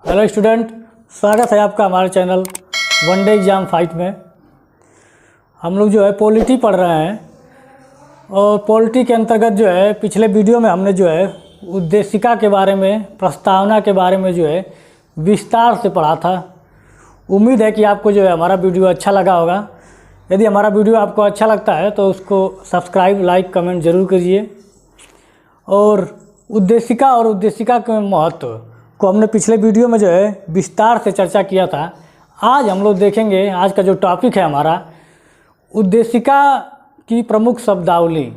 Hello student, स्वागत है आपका हमारे चैनल वनडे एग्ज़ाम फाइट में। हम लोग जो है पॉलिटी पढ़ रहे हैं और पॉलिटी के अंतर्गत जो है पिछले वीडियो में हमने जो है उद्देशिका के बारे में, प्रस्तावना के बारे में जो है विस्तार से पढ़ा था। उम्मीद है कि आपको जो है हमारा वीडियो अच्छा लगा होगा। यदि हमारा वीडियो आपको अच्छा लगता है तो उसको सब्सक्राइब, लाइक, कमेंट ज़रूर कीजिए। और उद्देशिका के महत्व को हमने पिछले वीडियो में जो है विस्तार से चर्चा किया था। आज हम लोग देखेंगे, आज का जो टॉपिक है हमारा, उद्देशिका की प्रमुख शब्दावली,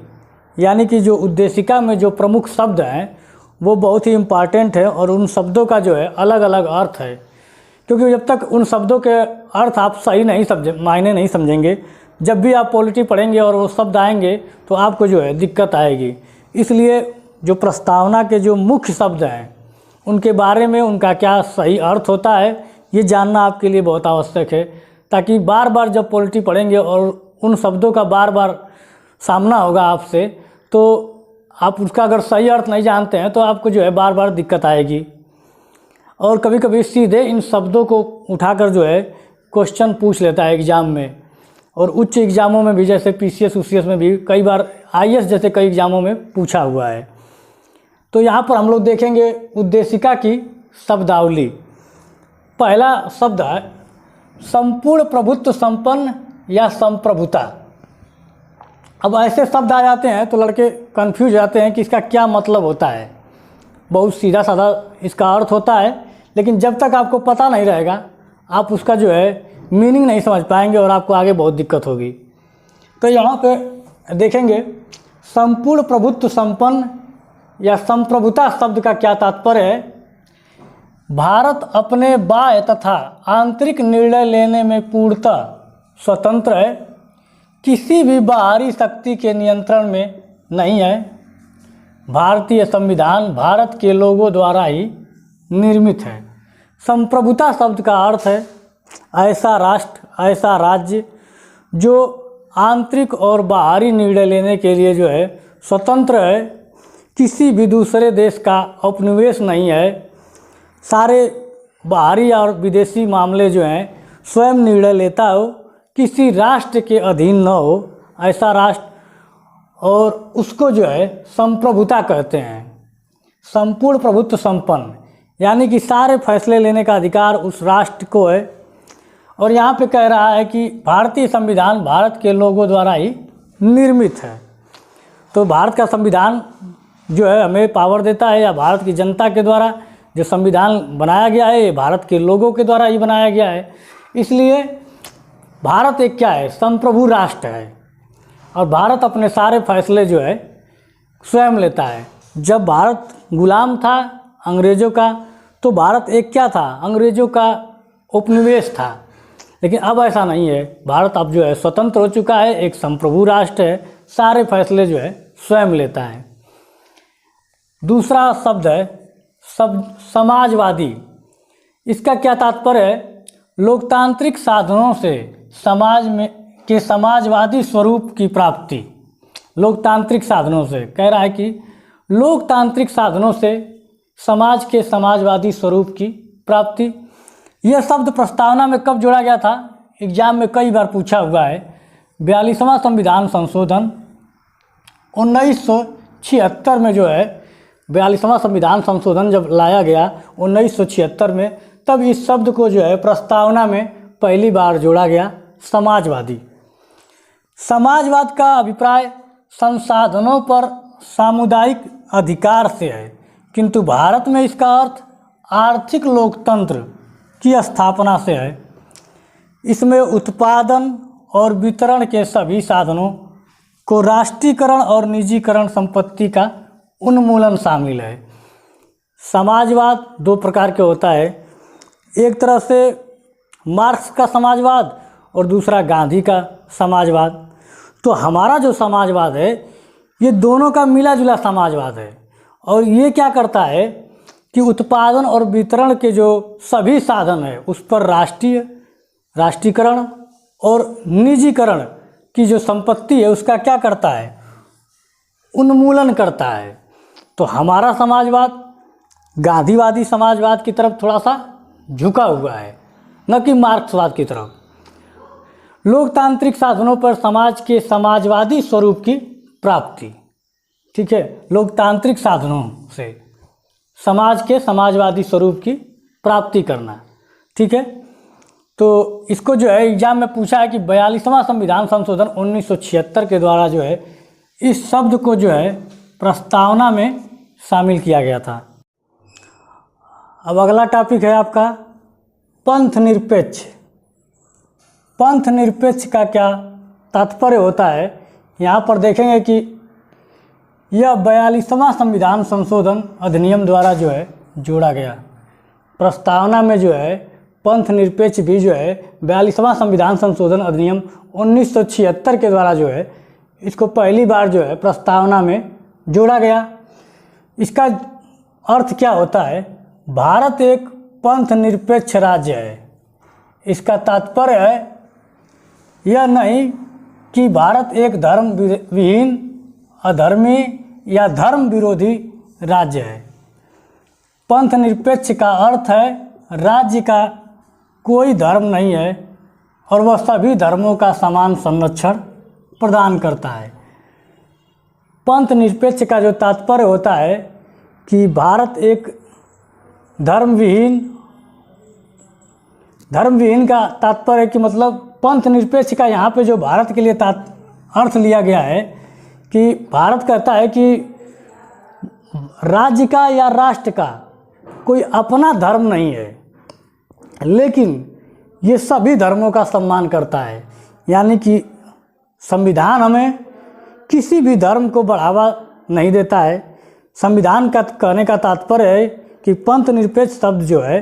यानी कि जो उद्देशिका में जो प्रमुख शब्द हैं वो बहुत ही इम्पॉर्टेंट है और उन शब्दों का जो है अलग अलग अर्थ है। क्योंकि जब तक उन शब्दों के अर्थ आप सही नहीं समझे, मायने नहीं समझेंगे, जब भी आप पॉलिटी पढ़ेंगे और वो शब्द आएंगे तो आपको जो है दिक्कत आएगी। इसलिए जो प्रस्तावना के जो मुख्य शब्द हैं उनके बारे में, उनका क्या सही अर्थ होता है, ये जानना आपके लिए बहुत आवश्यक है, ताकि बार बार जब पॉलिटी पढ़ेंगे और उन शब्दों का बार बार सामना होगा आपसे, तो आप उसका अगर सही अर्थ नहीं जानते हैं तो आपको जो है बार बार दिक्कत आएगी। और कभी कभी सीधे इन शब्दों को उठाकर जो है क्वेश्चन पूछ लेता है एग्ज़ाम में, और उच्च एग्ज़ामों में भी, जैसे पीसीएस यूसीएस में भी कई बार, आईएएस जैसे कई एग्ज़ामों में पूछा हुआ है। तो यहाँ पर हम लोग देखेंगे उद्देशिका की शब्दावली। पहला शब्द है संपूर्ण प्रभुत्व संपन्न या संप्रभुता। अब ऐसे शब्द आ जाते हैं तो लड़के कंफ्यूज जाते हैं कि इसका क्या मतलब होता है। बहुत सीधा साधा इसका अर्थ होता है, लेकिन जब तक आपको पता नहीं रहेगा आप उसका जो है मीनिंग नहीं समझ पाएंगे और आपको आगे बहुत दिक्कत होगी। तो यहाँ पे देखेंगे संपूर्ण प्रभुत्व संपन्न या संप्रभुता शब्द का क्या तात्पर्य है। भारत अपने बाह्य तथा आंतरिक निर्णय लेने में पूर्णतः स्वतंत्र है, किसी भी बाहरी शक्ति के नियंत्रण में नहीं है। भारतीय संविधान भारत के लोगों द्वारा ही निर्मित है। संप्रभुता शब्द का अर्थ है ऐसा राष्ट्र, ऐसा राज्य जो आंतरिक और बाहरी निर्णय लेने के लिए जो है स्वतंत्र है, किसी भी दूसरे देश का उपनिवेश नहीं है, सारे बाहरी और विदेशी मामले जो हैं स्वयं निर्णय लेता हो, किसी राष्ट्र के अधीन न हो, ऐसा राष्ट्र, और उसको जो है संप्रभुता कहते हैं। संपूर्ण प्रभुत्व संपन्न यानी कि सारे फैसले लेने का अधिकार उस राष्ट्र को है। और यहाँ पे कह रहा है कि भारतीय संविधान भारत के लोगों द्वारा ही निर्मित है। तो भारत का संविधान जो है हमें पावर देता है, या भारत की जनता के द्वारा जो संविधान बनाया गया है ये भारत के लोगों के द्वारा ही बनाया गया है। इसलिए भारत एक क्या है, संप्रभु राष्ट्र है, और भारत अपने सारे फैसले जो है स्वयं लेता है। जब भारत गुलाम था अंग्रेज़ों का, तो भारत एक क्या था, अंग्रेज़ों का उपनिवेश था। लेकिन अब ऐसा नहीं है, भारत अब जो है स्वतंत्र हो चुका है, एक संप्रभु राष्ट्र है, सारे फैसले जो है स्वयं लेता है। दूसरा शब्द है समाजवादी। इसका क्या तात्पर्य है, लोकतांत्रिक साधनों से समाज में के समाजवादी स्वरूप की प्राप्ति। लोकतांत्रिक साधनों से कह रहा है कि लोकतांत्रिक साधनों से समाज के समाजवादी स्वरूप की प्राप्ति। यह शब्द प्रस्तावना में कब जोड़ा गया था, एग्जाम में कई बार पूछा हुआ है। 42वां संविधान संशोधन 1976 में जो है 42वां संविधान संशोधन जब लाया गया 1976 में, तब इस शब्द को जो है प्रस्तावना में पहली बार जोड़ा गया, समाजवादी। समाजवाद का अभिप्राय संसाधनों पर सामुदायिक अधिकार से है, किंतु भारत में इसका अर्थ आर्थिक लोकतंत्र की स्थापना से है। इसमें उत्पादन और वितरण के सभी साधनों को राष्ट्रीयकरण और निजीकरण संपत्ति का उन्मूलन शामिल है। समाजवाद दो प्रकार के होता है, एक तरह से मार्क्स का समाजवाद और दूसरा गांधी का समाजवाद। तो हमारा जो समाजवाद है ये दोनों का मिला जुला समाजवाद है, और ये क्या करता है कि उत्पादन और वितरण के जो सभी साधन है उस पर राष्ट्रीयकरण और निजीकरण की जो संपत्ति है उसका क्या करता है, उन्मूलन करता है। तो हमारा समाजवाद गांधीवादी समाजवाद की तरफ थोड़ा सा झुका हुआ है, न कि मार्क्सवाद की तरफ। लोकतांत्रिक साधनों पर समाज के समाजवादी स्वरूप की प्राप्ति, ठीक है, लोकतांत्रिक साधनों से समाज के समाजवादी स्वरूप की प्राप्ति करना, ठीक है। तो इसको जो है एग्जाम में पूछा है कि 42वां संविधान संशोधन 1976 के द्वारा जो है इस शब्द को जो है प्रस्तावना में शामिल किया गया था। अब अगला टॉपिक है आपका पंथ निरपेक्ष। पंथ निरपेक्ष का क्या तात्पर्य होता है, यहाँ पर देखेंगे कि यह 42वां संविधान संशोधन अधिनियम द्वारा जो है जोड़ा गया। प्रस्तावना में जो है पंथ निरपेक्ष भी जो है 42वां संविधान संशोधन अधिनियम 1976 के द्वारा जो है इसको पहली बार जो है प्रस्तावना में जोड़ा गया। इसका अर्थ क्या होता है, भारत एक पंथ निरपेक्ष राज्य है। इसका तात्पर्य है यह नहीं कि भारत एक धर्म विहीन, अधर्मी या धर्म विरोधी राज्य है। पंथ निरपेक्ष का अर्थ है राज्य का कोई धर्म नहीं है और वह सभी धर्मों का समान संरक्षण प्रदान करता है। पंथ निरपेक्ष का जो तात्पर्य होता है कि भारत एक धर्म विहीन का तात्पर्य कि मतलब पंथ निरपेक्ष का यहाँ पे जो भारत के लिए अर्थ लिया गया है कि भारत कहता है कि राज्य का या राष्ट्र का कोई अपना धर्म नहीं है, लेकिन ये सभी धर्मों का सम्मान करता है। यानी कि संविधान हमें किसी भी धर्म को बढ़ावा नहीं देता है। संविधान का कहने का तात्पर्य है कि पंथ निरपेक्ष शब्द जो है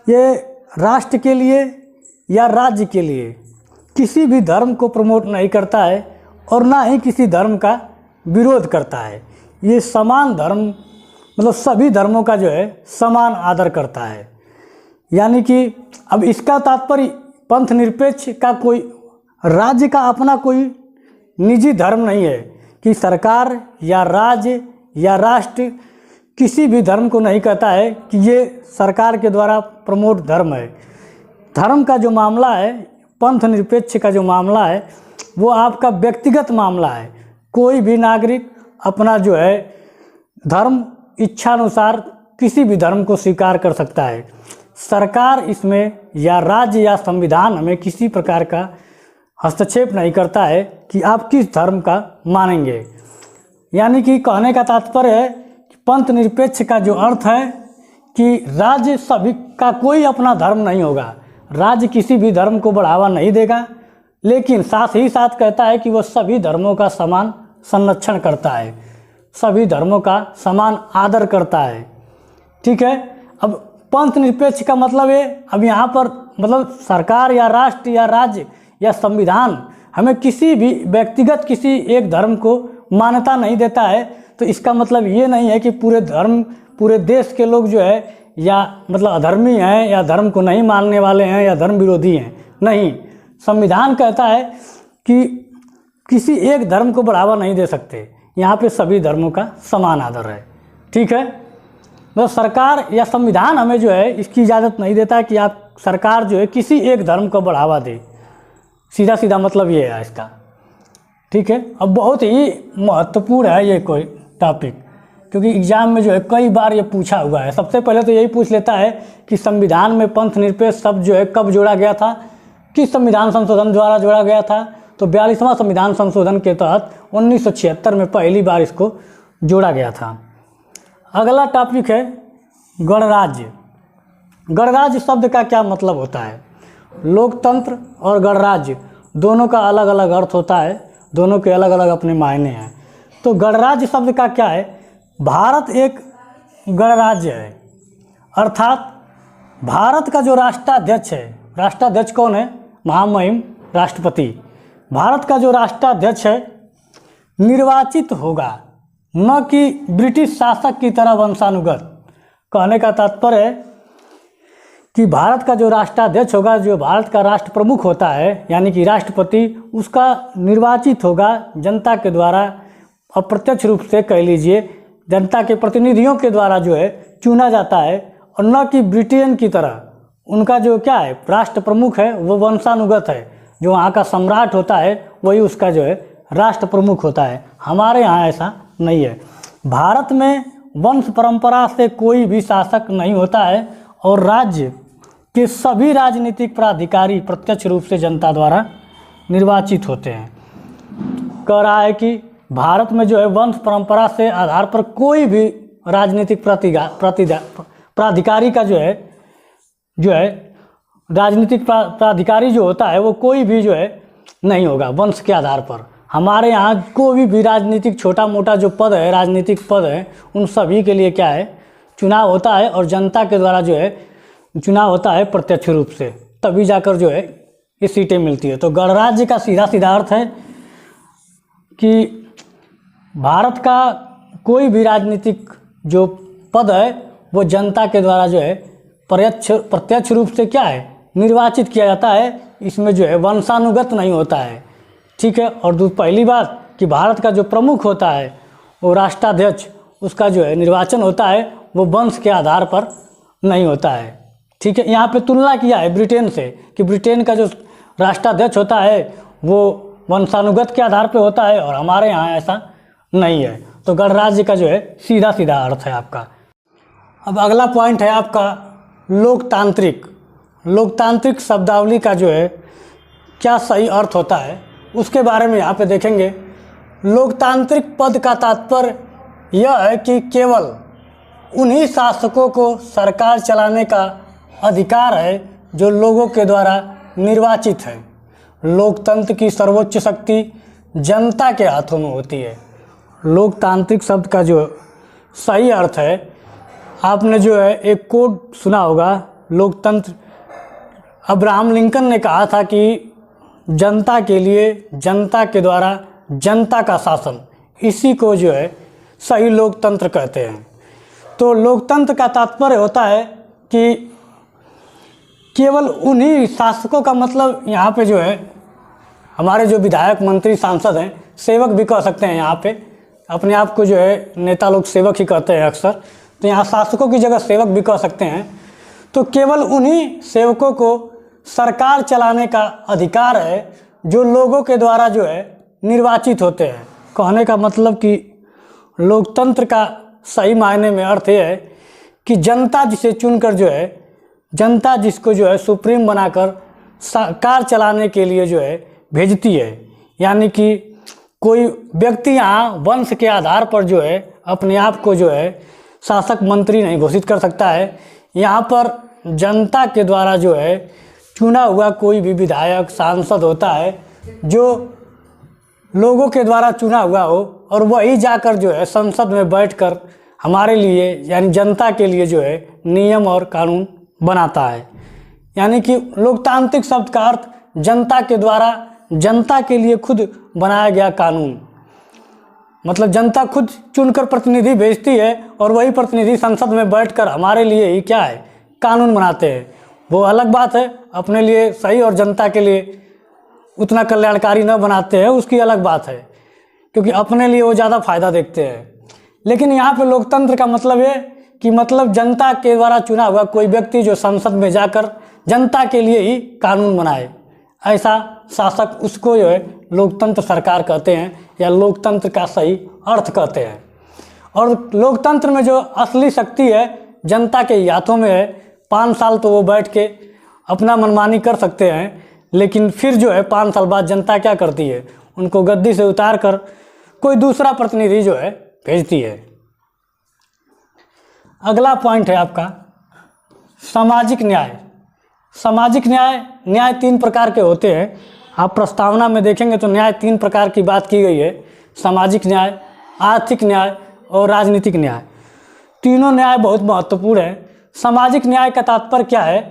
ये राष्ट्र के लिए या राज्य के लिए किसी भी धर्म को प्रमोट नहीं करता है और ना ही किसी धर्म का विरोध करता है। ये समान धर्म मतलब सभी धर्मों का जो है समान आदर करता है। यानी कि अब इसका तात्पर्य पंथ निरपेक्ष का कोई राज्य का अपना कोई निजी धर्म नहीं है कि सरकार या राज्य या राष्ट्र किसी भी धर्म को नहीं कहता है कि ये सरकार के द्वारा प्रमोट धर्म है। धर्म का जो मामला है, पंथ निरपेक्ष का जो मामला है वो आपका व्यक्तिगत मामला है। कोई भी नागरिक अपना जो है धर्म इच्छानुसार किसी भी धर्म को स्वीकार कर सकता है। सरकार इसमें या राज्य या संविधान हमें किसी प्रकार का हस्तक्षेप नहीं करता है कि आप किस धर्म का मानेंगे। यानी कि कहने का तात्पर्य है कि पंथ निरपेक्ष का जो अर्थ है कि राज्य सभी का कोई अपना धर्म नहीं होगा, राज्य किसी भी धर्म को बढ़ावा नहीं देगा, लेकिन साथ ही साथ कहता है कि वह सभी धर्मों का समान संरक्षण करता है, सभी धर्मों का समान आदर करता है। ठीक है। अब पंथ निरपेक्ष का मतलब है अब यहाँ पर मतलब सरकार या राष्ट्र या राज्य या संविधान हमें किसी भी व्यक्तिगत किसी एक धर्म को मान्यता नहीं देता है। तो इसका मतलब ये नहीं है कि पूरे देश के लोग जो है या मतलब अधर्मी हैं या धर्म को नहीं मानने वाले हैं या धर्म विरोधी हैं। नहीं, संविधान कहता है कि किसी एक धर्म को बढ़ावा नहीं दे सकते, यहाँ पे सभी धर्मों का समान आदर है। ठीक है। मतलब सरकार या संविधान हमें जो है इसकी इजाज़त नहीं देता कि आप सरकार जो है किसी एक धर्म को बढ़ावा दे। सीधा सीधा मतलब ये है इसका। ठीक है। अब बहुत ही महत्वपूर्ण है ये कोई टॉपिक, क्योंकि एग्जाम में जो है कई बार ये पूछा हुआ है। सबसे पहले तो यही पूछ लेता है कि संविधान में पंथ निरपेक्ष शब्द जो है कब जोड़ा गया था, किस संविधान संशोधन द्वारा जोड़ा गया था। तो 42वां संविधान संशोधन के तहत 1976 में पहली बार इसको जोड़ा गया था। अगला टॉपिक है गणराज्य। गणराज्य शब्द का क्या मतलब होता है। लोकतंत्र और गणराज्य दोनों का अलग अलग अर्थ होता है, दोनों के अलग अलग अपने मायने हैं। तो गणराज्य शब्द का क्या है, भारत एक गणराज्य है, अर्थात भारत का जो राष्ट्राध्यक्ष है, राष्ट्राध्यक्ष कौन है, महामहिम राष्ट्रपति, भारत का जो राष्ट्राध्यक्ष है निर्वाचित होगा, न कि ब्रिटिश शासक की तरह वंशानुगत। कहने का तात्पर्य है कि भारत का जो राष्ट्राध्यक्ष होगा, जो भारत का राष्ट्र प्रमुख होता है यानी कि राष्ट्रपति, उसका निर्वाचित होगा जनता के द्वारा, अप्रत्यक्ष रूप से कह लीजिए जनता के प्रतिनिधियों के द्वारा जो है चुना जाता है, और न कि ब्रिटेन की तरह उनका जो क्या है राष्ट्र प्रमुख है वो वंशानुगत है, जो वहाँ का सम्राट होता है वही उसका जो है राष्ट्र प्रमुख होता है। हमारे यहाँ ऐसा नहीं है। भारत में वंश परंपरा से कोई भी शासक नहीं होता है, और राज्य के सभी राजनीतिक प्राधिकारी प्रत्यक्ष रूप से जनता द्वारा निर्वाचित होते हैं। कह रहा है कि भारत में जो है वंश परंपरा से आधार पर कोई भी राजनीतिक प्राधिकारी का जो है राजनीतिक प्राधिकारी जो होता है वो कोई भी जो है नहीं होगा वंश के आधार पर। हमारे यहाँ कोई भी राजनीतिक छोटा मोटा जो पद है, राजनीतिक पद है, उन सभी के लिए क्या है चुनाव होता है, और जनता के द्वारा जो है चुनाव होता है प्रत्यक्ष रूप से, तभी जाकर जो है ये सीटें मिलती है। तो गणराज्य का सीधा सीधा अर्थ है कि भारत का कोई भी राजनीतिक जो पद है वो जनता के द्वारा जो है प्रत्यक्ष रूप से क्या है निर्वाचित किया जाता है। इसमें जो है वंशानुगत नहीं होता है, ठीक है। और पहली बात कि भारत का जो प्रमुख होता है वो राष्ट्राध्यक्ष, उसका जो है निर्वाचन होता है वो वंश के आधार पर नहीं होता है, ठीक है। यहाँ पे तुलना किया है ब्रिटेन से कि ब्रिटेन का जो राष्ट्राध्यक्ष होता है वो वंशानुगत के आधार पर होता है, और हमारे यहाँ ऐसा नहीं है। तो गणराज्य का जो है सीधा सीधा अर्थ है आपका। अब अगला पॉइंट है आपका लोकतांत्रिक। लोकतांत्रिक शब्दावली का जो है क्या सही अर्थ होता है उसके बारे में यहाँ पे देखेंगे। लोकतांत्रिक पद का तात्पर्य यह है कि केवल उन्हीं शासकों को सरकार चलाने का अधिकार है जो लोगों के द्वारा निर्वाचित है। लोकतंत्र की सर्वोच्च शक्ति जनता के हाथों में होती है। लोकतांत्रिक शब्द का जो सही अर्थ है, आपने जो है एक कोड सुना होगा लोकतंत्र। अब्राहम लिंकन ने कहा था कि जनता के लिए जनता के द्वारा जनता का शासन, इसी को जो है सही लोकतंत्र कहते हैं। तो लोकतंत्र का तात्पर्य होता है कि केवल उन्हीं शासकों का, मतलब यहाँ पे जो है हमारे जो विधायक मंत्री सांसद हैं, सेवक भी कह सकते हैं, यहाँ पे अपने आप को जो है नेता लोग सेवक ही कहते हैं अक्सर, तो यहाँ शासकों की जगह सेवक भी कह सकते हैं। तो केवल उन्हीं सेवकों को सरकार चलाने का अधिकार है जो लोगों के द्वारा जो है निर्वाचित होते हैं। कहने का मतलब कि लोकतंत्र का सही मायने में अर्थ यह है कि जनता जिसे चुनकर जो है, जनता जिसको जो है सुप्रीम बनाकर सरकार चलाने के लिए जो है भेजती है। यानी कि कोई व्यक्ति यहाँ वंश के आधार पर जो है अपने आप को जो है शासक मंत्री नहीं घोषित कर सकता है। यहाँ पर जनता के द्वारा जो है चुना हुआ कोई भी विधायक सांसद होता है जो लोगों के द्वारा चुना हुआ हो, और वही जाकर जो है संसद में बैठकर हमारे लिए यानी जनता के लिए जो है नियम और कानून बनाता है। यानी कि लोकतांत्रिक शब्द का अर्थ जनता के द्वारा जनता के लिए खुद बनाया गया कानून, मतलब जनता खुद चुनकर प्रतिनिधि भेजती है और वही प्रतिनिधि संसद में बैठकर हमारे लिए ही क्या है कानून बनाते हैं। वो अलग बात है, अपने लिए सही और जनता के लिए उतना कल्याणकारी न बनाते हैं, उसकी अलग बात है, क्योंकि अपने लिए वो ज़्यादा फायदा देखते हैं। लेकिन यहाँ पे लोकतंत्र का मतलब है कि मतलब जनता के द्वारा चुना हुआ कोई व्यक्ति जो संसद में जाकर जनता के लिए ही कानून बनाए, ऐसा शासक, उसको जो है लोकतंत्र सरकार कहते हैं या लोकतंत्र का सही अर्थ कहते हैं। और लोकतंत्र में जो असली शक्ति है जनता के हाथों में है। 5 साल तो वो बैठ के अपना मनमानी कर सकते हैं, लेकिन फिर जो है 5 साल बाद जनता क्या करती है, उनको गद्दी से उतार कर कोई दूसरा प्रतिनिधि जो है भेजती है। अगला पॉइंट है आपका सामाजिक न्याय। सामाजिक न्याय 3 प्रकार के होते हैं। आप प्रस्तावना में देखेंगे तो न्याय 3 प्रकार की बात की गई है, सामाजिक न्याय, आर्थिक न्याय और राजनीतिक न्याय। तीनों न्याय बहुत महत्वपूर्ण है। सामाजिक न्याय का तात्पर्य क्या है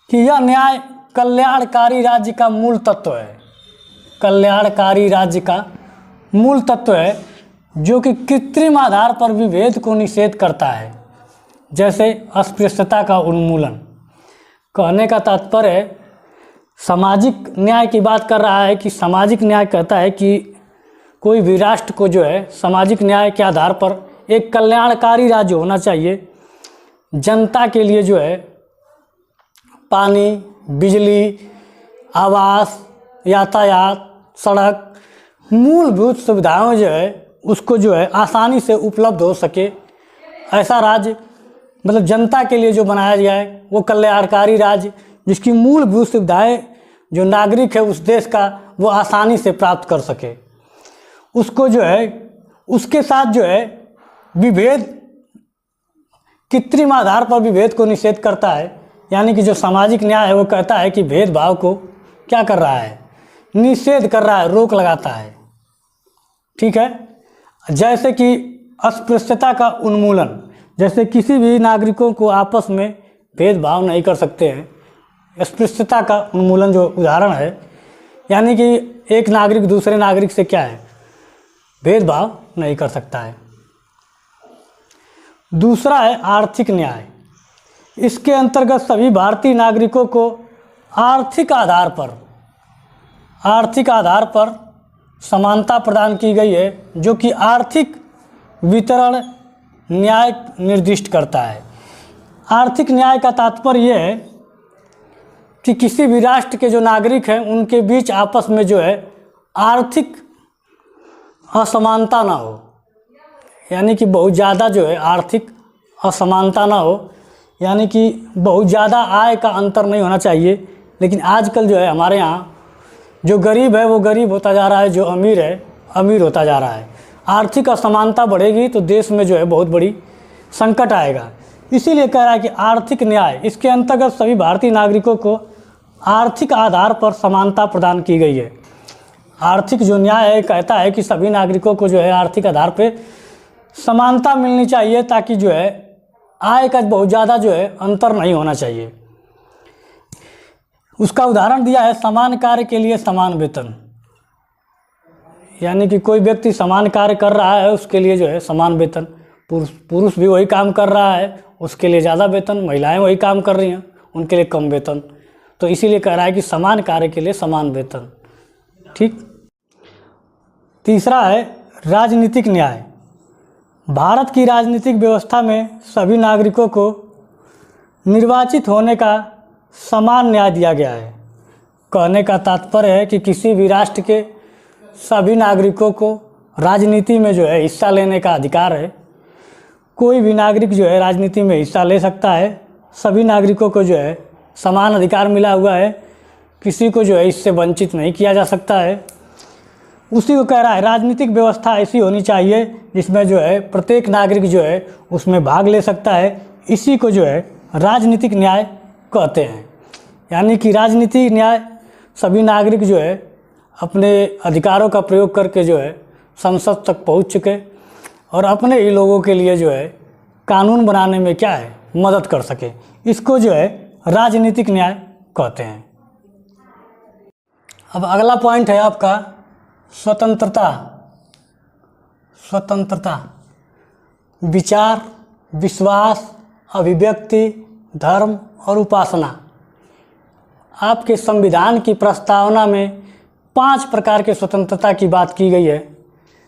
कि यह न्याय कल्याणकारी राज्य का मूल तत्व है। कल्याणकारी राज्य का मूल तत्व है जो कि कृत्रिम आधार पर विभेद को निषेध करता है, जैसे अस्पृश्यता का उन्मूलन। कहने का तात्पर्य है सामाजिक न्याय की बात कर रहा है कि सामाजिक न्याय कहता है कि कोई भी राष्ट्र को जो है सामाजिक न्याय के आधार पर एक कल्याणकारी राज्य होना चाहिए, जनता के लिए जो है पानी, बिजली, आवास, यातायात, सड़क, मूलभूत सुविधाएं जो है उसको जो है आसानी से उपलब्ध हो सके, ऐसा राज्य मतलब जनता के लिए जो बनाया जाए वो कल्याणकारी राज्य, जिसकी मूलभूत सुविधाएं जो नागरिक है उस देश का वो आसानी से प्राप्त कर सके। उसको जो है उसके साथ जो है विभेद, कृत्रिम आधार पर विभेद को निषेध करता है। यानी कि जो सामाजिक न्याय है वो कहता है कि भेदभाव को क्या कर रहा है, निषेध कर रहा है, रोक लगाता है। ठीक है। जैसे कि अस्पृश्यता का उन्मूलन, जैसे किसी भी नागरिकों को आपस में भेदभाव नहीं कर सकते हैं, अस्पृश्यता का उन्मूलन जो उदाहरण है, यानी कि एक नागरिक दूसरे नागरिक से क्या है, भेदभाव नहीं कर सकता है। दूसरा है आर्थिक न्याय। इसके अंतर्गत सभी भारतीय नागरिकों को आर्थिक आधार पर समानता प्रदान की गई है, जो कि आर्थिक वितरण न्याय निर्दिष्ट करता है। आर्थिक न्याय का तात्पर्य यह है कि किसी भी राष्ट्र के जो नागरिक हैं उनके बीच आपस में जो है आर्थिक असमानता ना हो, यानी कि बहुत ज़्यादा जो है आर्थिक असमानता ना हो, यानी कि बहुत ज़्यादा आय का अंतर नहीं होना चाहिए। लेकिन आजकल जो है हमारे यहाँ जो गरीब है वो गरीब होता जा रहा है, जो अमीर है अमीर होता जा रहा है। आर्थिक असमानता बढ़ेगी तो देश में जो है बहुत बड़ी संकट आएगा। इसीलिए कह रहा है कि आर्थिक न्याय, इसके अंतर्गत सभी भारतीय नागरिकों को आर्थिक आधार पर समानता प्रदान की गई है। आर्थिक जो न्याय है कहता है कि सभी नागरिकों को जो है आर्थिक आधार पर समानता मिलनी चाहिए, ताकि जो है आय का बहुत ज़्यादा जो है अंतर नहीं होना चाहिए। उसका उदाहरण दिया है समान कार्य के लिए समान वेतन, यानी कि कोई व्यक्ति समान कार्य कर रहा है उसके लिए जो है समान वेतन, पुरुष भी वही काम कर रहा है उसके लिए ज़्यादा वेतन, महिलाएं वही काम कर रही हैं उनके लिए कम वेतन। तो इसीलिए कह रहा है कि समान कार्य के लिए समान वेतन। ठीक। तीसरा है राजनीतिक न्याय। भारत की राजनीतिक व्यवस्था में सभी नागरिकों को निर्वाचित होने का समान न्याय दिया गया है। कहने का तात्पर्य है कि किसी भी राष्ट्र के सभी नागरिकों को राजनीति में जो है हिस्सा लेने का अधिकार है। कोई भी नागरिक जो है राजनीति में हिस्सा ले सकता है। सभी नागरिकों को जो है समान अधिकार मिला हुआ है, किसी को जो है इससे वंचित नहीं किया जा सकता है। उसी को कह रहा है राजनीतिक व्यवस्था ऐसी होनी चाहिए जिसमें जो है प्रत्येक नागरिक जो है उसमें भाग ले सकता है। इसी को जो है राजनीतिक न्याय कहते हैं। यानी कि राजनीतिक न्याय सभी नागरिक जो है अपने अधिकारों का प्रयोग करके जो है संसद तक पहुंच चुके और अपने ही लोगों के लिए जो है कानून बनाने में क्या है मदद कर सके। इसको जो है राजनीतिक न्याय कहते हैं। अब अगला पॉइंट है आपका स्वतंत्रता। स्वतंत्रता विचार, विश्वास, अभिव्यक्ति, धर्म और उपासना। आपके संविधान की प्रस्तावना में 5 प्रकार के स्वतंत्रता की बात की गई है।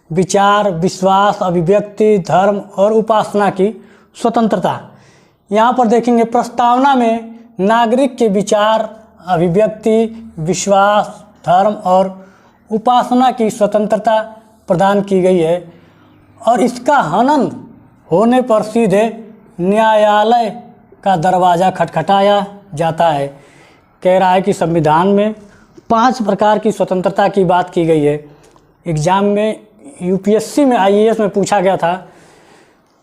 विचार, विश्वास, अभिव्यक्ति, धर्म और उपासना की स्वतंत्रता। यहाँ पर देखेंगे प्रस्तावना में नागरिक के विचार, अभिव्यक्ति, विश्वास, धर्म और उपासना की स्वतंत्रता प्रदान की गई है और इसका हनन होने पर सीधे न्यायालय का दरवाज़ा खटखटाया जाता है। कह रहा है कि संविधान में 5 प्रकार की स्वतंत्रता की बात की गई है। एग्ज़ाम में यूपीएससी में आईएएस में पूछा गया था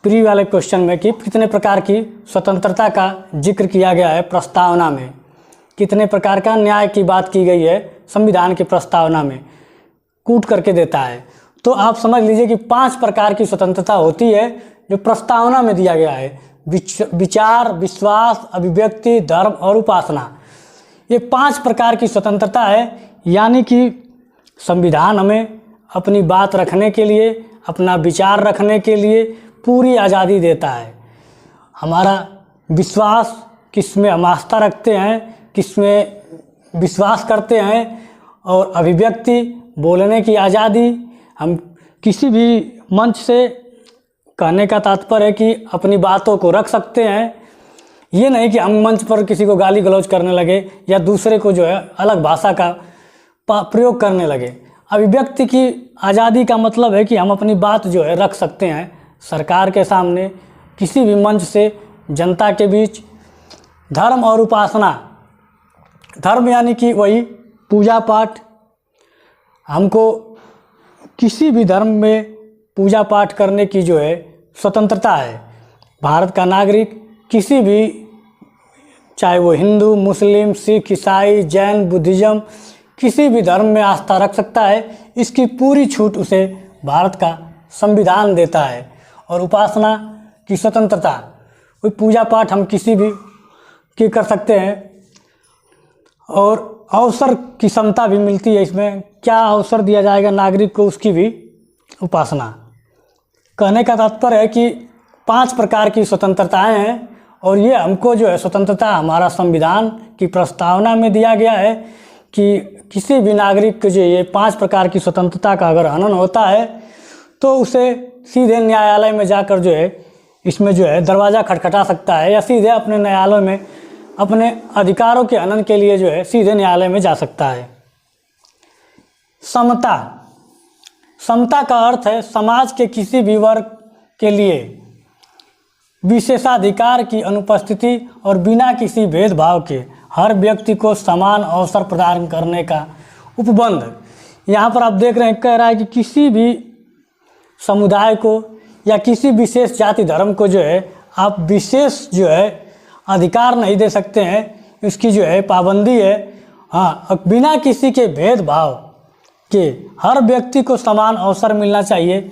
प्री वाले क्वेश्चन में कि कितने प्रकार की स्वतंत्रता का जिक्र किया गया है प्रस्तावना में, कितने प्रकार का न्याय की बात की गई है संविधान की प्रस्तावना में, कूट करके देता है। तो आप समझ लीजिए कि 5 प्रकार की स्वतंत्रता होती है जो प्रस्तावना में दिया गया है। विचार, विश्वास, अभिव्यक्ति, धर्म और उपासना, ये 5 प्रकार की स्वतंत्रता है। यानी कि संविधान हमें अपनी बात रखने के लिए, अपना विचार रखने के लिए पूरी आज़ादी देता है। हमारा विश्वास, किस में हम आस्था रखते हैं, किस में विश्वास करते हैं, और अभिव्यक्ति, बोलने की आज़ादी, हम किसी भी मंच से कहने का तात्पर्य है कि अपनी बातों को रख सकते हैं। ये नहीं कि हम मंच पर किसी को गाली गलौज करने लगे या दूसरे को जो है अलग भाषा का प्रयोग करने लगे। अभिव्यक्ति की आज़ादी का मतलब है कि हम अपनी बात जो है रख सकते हैं सरकार के सामने, किसी भी मंच से, जनता के बीच। धर्म और उपासना, धर्म यानी कि वही पूजा पाठ, हमको किसी भी धर्म में पूजा पाठ करने की जो है स्वतंत्रता है। भारत का नागरिक किसी भी, चाहे वो हिंदू, मुस्लिम, सिख, ईसाई, जैन, बुद्धिज़्म, किसी भी धर्म में आस्था रख सकता है। इसकी पूरी छूट उसे भारत का संविधान देता है। और उपासना की स्वतंत्रता, कोई पूजा पाठ हम किसी भी की कर सकते हैं और अवसर की क्षमता भी मिलती है। इसमें क्या अवसर दिया जाएगा नागरिक को, उसकी भी उपासना। कहने का तात्पर्य है कि 5 प्रकार की स्वतंत्रताएं हैं और ये हमको जो है स्वतंत्रता हमारा संविधान की प्रस्तावना में दिया गया है कि किसी भी नागरिक को जो ये 5 प्रकार की स्वतंत्रता का अगर हनन होता है तो उसे सीधे न्यायालय में जाकर जो है इसमें जो है दरवाज़ा खटखटा सकता है या सीधे अपने न्यायालय में अपने अधिकारों के हनन के लिए जो है सीधे न्यायालय में जा सकता है। समता, समता का अर्थ है समाज के किसी भी वर्ग के लिए विशेषाधिकार की अनुपस्थिति और बिना किसी भेदभाव के हर व्यक्ति को समान अवसर प्रदान करने का उपबंध। यहाँ पर आप देख रहे हैं, कह रहा है कि किसी भी समुदाय को या किसी विशेष जाति धर्म को जो है आप विशेष जो है अधिकार नहीं दे सकते हैं, इसकी जो है पाबंदी है। हाँ, बिना किसी के भेदभाव के हर व्यक्ति को समान अवसर मिलना चाहिए,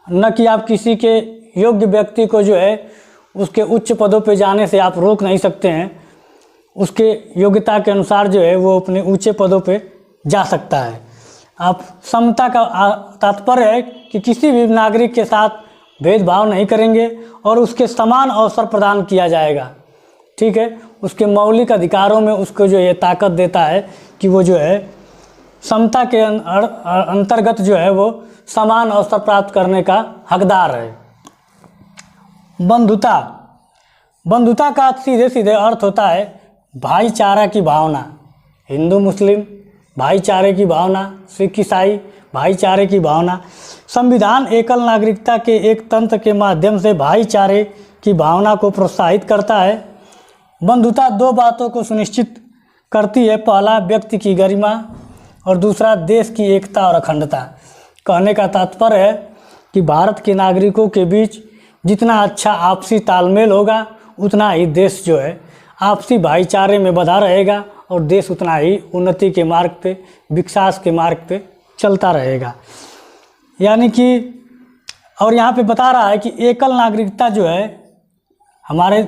न कि आप किसी के योग्य व्यक्ति को जो है उसके उच्च पदों पे जाने से आप रोक नहीं सकते हैं। उसके योग्यता के अनुसार जो है वो अपने ऊंचे पदों पे जा सकता है। आप समता का तात्पर्य है कि किसी भी नागरिक के साथ भेदभाव नहीं करेंगे और उसके समान अवसर प्रदान किया जाएगा। ठीक है, उसके मौलिक अधिकारों में उसको जो ये ताकत देता है कि वो जो है समता के अंतर्गत जो है वो समान अवसर प्राप्त करने का हकदार है। बंधुता, बंधुता का सीधे सीधे अर्थ होता है भाईचारा की भावना। हिंदू मुस्लिम भाईचारे की भावना, सिख ईसाई भाईचारे की भावना। संविधान एकल नागरिकता के एक तंत्र के माध्यम से भाईचारे की भावना को प्रोत्साहित करता है। बंधुता 2 बातों को सुनिश्चित करती है, पहला व्यक्ति की गरिमा और दूसरा देश की एकता और अखंडता। कहने का तात्पर्य है कि भारत के नागरिकों के बीच जितना अच्छा आपसी तालमेल होगा उतना ही देश जो है आपसी भाईचारे में बधा रहेगा और देश उतना ही उन्नति के मार्ग पे, विकास के मार्ग पे चलता रहेगा। यानी कि और यहाँ पे बता रहा है कि एकल नागरिकता जो है हमारे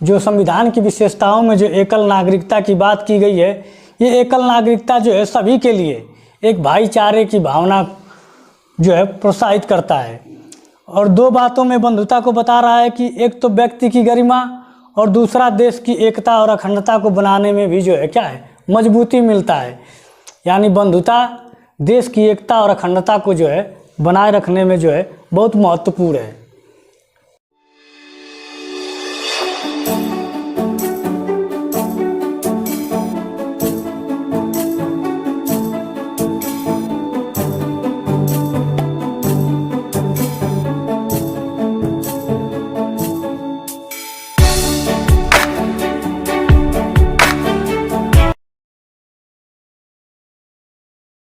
जो संविधान की विशेषताओं में जो एकल नागरिकता की बात की गई है, ये एकल नागरिकता जो है सभी के लिए एक भाईचारे की भावना जो है प्रोत्साहित करता है। और 2 बातों में बंधुता को बता रहा है कि एक तो व्यक्ति की गरिमा और दूसरा देश की एकता और अखंडता को बनाने में भी जो है क्या है मजबूती मिलता है। यानी बंधुता देश की एकता और अखंडता को जो है बनाए रखने में जो है बहुत महत्वपूर्ण है।